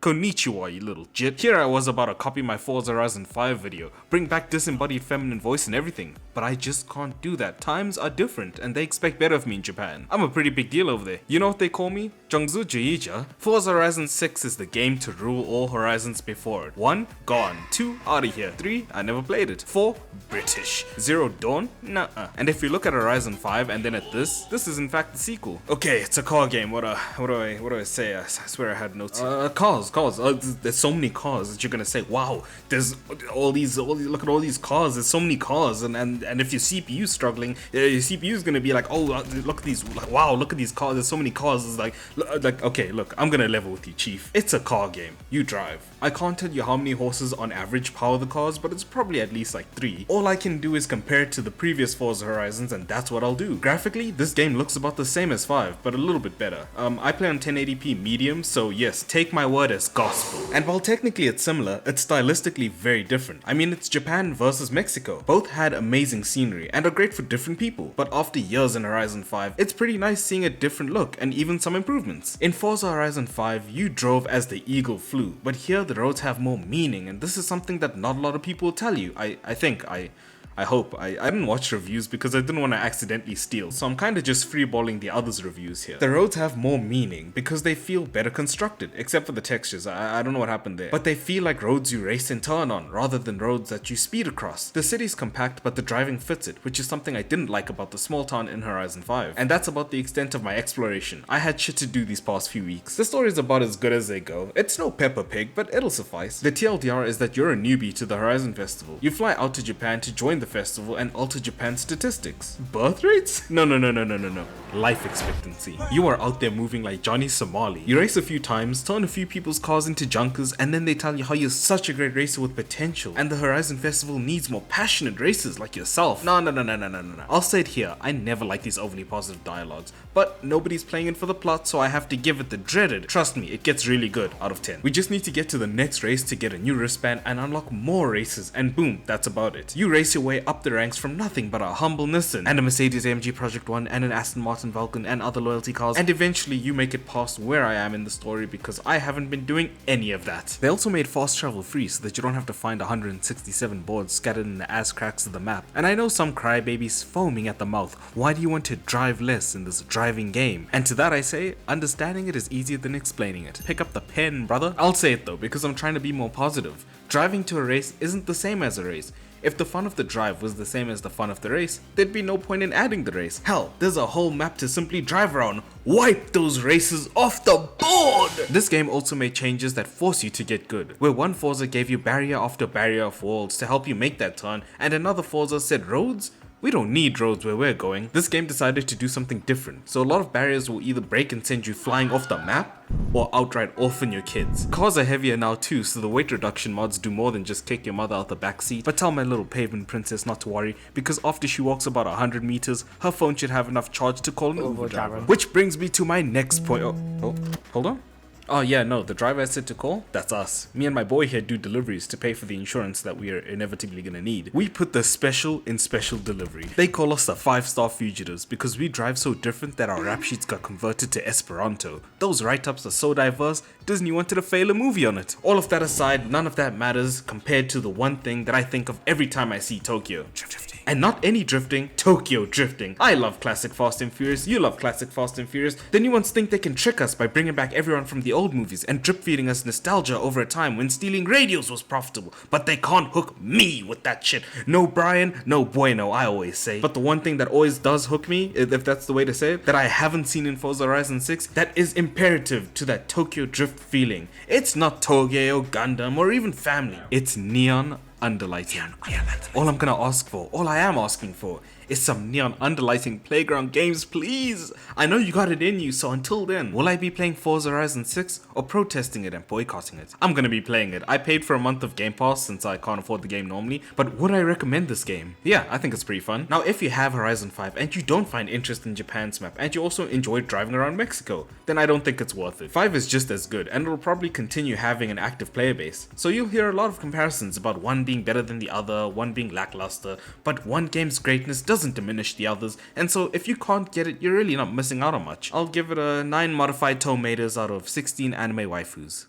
Konnichiwa, you little jit. Here I was about to copy my Forza Horizon 5 video, bring back disembodied feminine voice and everything, but I just can't do that. Times are different and they expect better of me in Japan. I'm a pretty big deal over there. You know what they call me? Jungzu Jiija. Forza Horizon 6 is the game to rule all Horizons before it. 1. Gone. 2. Outta here. 3. I never played it. 4. British. 0. Dawn? Nuh-uh. And if you look at Horizon 5 and then at this is in fact the sequel. Okay, it's a car game. What do I say? I swear I had notes. Cars. There's so many cars that you're gonna say, wow, there's all these, look at all these cars, there's so many cars, and if your CPU's struggling, your CPU's gonna be like, oh, look at these, like, wow, look at these cars, there's so many cars. It's like, okay, look, I'm gonna level with you, chief. It's a car game. You drive. I can't tell you how many horses on average power the cars, but it's probably at least like 3. All I can do is compare it to the previous Forza Horizons, and that's what I'll do. Graphically, this game looks about the same as 5, but a little bit better. I play on 1080p medium, so yes, take my word as gospel. And while technically it's similar, it's stylistically very different. I mean, it's Japan versus Mexico. Both had amazing scenery and are great for different people, but after years in Horizon 5, it's pretty nice seeing a different look and even some improvements. In Forza Horizon 5, you drove as the Eagle flew, but here the roads have more meaning, and this is something that not a lot of people will tell you. I hope. I didn't watch reviews because I didn't want to accidentally steal, so I'm kinda just freeballing the others' reviews here. The roads have more meaning because they feel better constructed, except for the textures. I don't know what happened there. But they feel like roads you race and turn on, rather than roads that you speed across. The city's compact, but the driving fits it, which is something I didn't like about the small town in Horizon 5. And that's about the extent of my exploration. I had shit to do these past few weeks. The story's about as good as they go. It's no Peppa Pig, but it'll suffice. The TLDR is that you're a newbie to the Horizon Festival. You fly out to Japan to join the festival and alter Japan's statistics. Birth rates? No. Life expectancy. You are out there moving like Johnny Somali. You race a few times, turn a few people's cars into junkers, and then they tell you how you're such a great racer with potential, and the Horizon Festival needs more passionate racers like yourself. No. I'll say it here, I never like these overly positive dialogues, but nobody's playing it for the plot, so I have to give it the dreaded. Trust me, it gets really good out of 10. We just need to get to the next race to get a new wristband and unlock more races, and boom, that's about it. You race your way up the ranks from nothing but a humble Nissan and a Mercedes AMG Project 1 and an Aston Martin Vulcan and other loyalty cars, and eventually you make it past where I am in the story because I haven't been doing any of that. They also made fast travel free so that you don't have to find 167 boards scattered in the ass cracks of the map. And I know some crybabies foaming at the mouth, why do you want to drive less in this driving game? And to that I say, understanding it is easier than explaining it. Pick up the pen, brother. I'll say it though because I'm trying to be more positive. Driving to a race isn't the same as a race. If the fun of the drive was the same as the fun of the race, there'd be no point in adding the race. Hell, there's a whole map to simply drive around. Wipe those races off the board! This game also made changes that force you to get good, where one Forza gave you barrier after barrier of walls to help you make that turn, and another Forza said roads? We don't need roads where we're going. This game decided to do something different, so a lot of barriers will either break and send you flying off the map, or outright orphan your kids. Cars are heavier now too, so the weight reduction mods do more than just kick your mother out the back seat. But tell my little pavement princess not to worry, because after she walks about 100 meters, her phone should have enough charge to call an Uber driver. Which brings me to my next point. Oh, hold on. Oh yeah, no, the driver I said to call, that's us. Me and my boy here do deliveries to pay for the insurance that we are inevitably gonna need. We put the special in special delivery. They call us the 5-star fugitives because we drive so different that our rap sheets got converted to Esperanto. Those write-ups are so diverse, Disney wanted to fail a movie on it. All of that aside, none of that matters compared to the one thing that I think of every time I see Tokyo. Drifting. And not any drifting, Tokyo drifting. I love classic Fast and Furious, you love classic Fast and Furious. The new ones think they can trick us by bringing back everyone from the old movies and drip feeding us nostalgia over a time when stealing radios was profitable, but they can't hook me with that shit. No Brian, no bueno, I always say. But the one thing that always does hook me, if that's the way to say it, that I haven't seen in Forza Horizon 6, that is imperative to that Tokyo drift feeling. It's not Toge or Gundam or even family. It's neon underlighting. All I'm gonna ask for, all I am asking for, is some neon underlighting playground games, please. I know you got it in you, so until then, will I be playing Forza Horizon 6 or protesting it and boycotting it? I'm gonna be playing it. I paid for a month of Game Pass since I can't afford the game normally, but would I recommend this game? Yeah, I think it's pretty fun. Now, if you have Horizon 5 and you don't find interest in Japan's map and you also enjoy driving around Mexico, then I don't think it's worth it. 5 is just as good and it'll probably continue having an active player base. So you'll hear a lot of comparisons about one being better than the other, one being lackluster, but one game's greatness doesn't diminish the others, and so if you can't get it, you're really not missing out on much. I'll give it a 9 modified tomatoes out of 16 anime waifus.